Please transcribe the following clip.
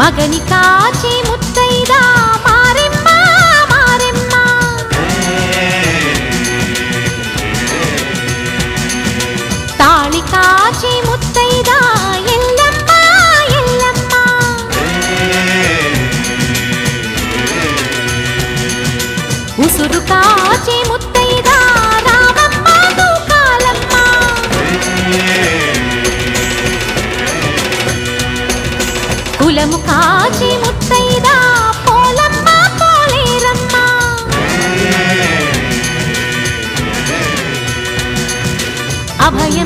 మగని కాచి ముత్తైదా మారెమ్మ మారెమ్మ తాళి కాచి ముత్తైదా ఎల్లమ్మ ఎల్లమ్మ ఉసురు కాచి ముత్తైదా రామమ్మ దూకాలమ్మ కులము కాచి ముత్తైదా పోలమ్మ పోలేరమ్మ అభయ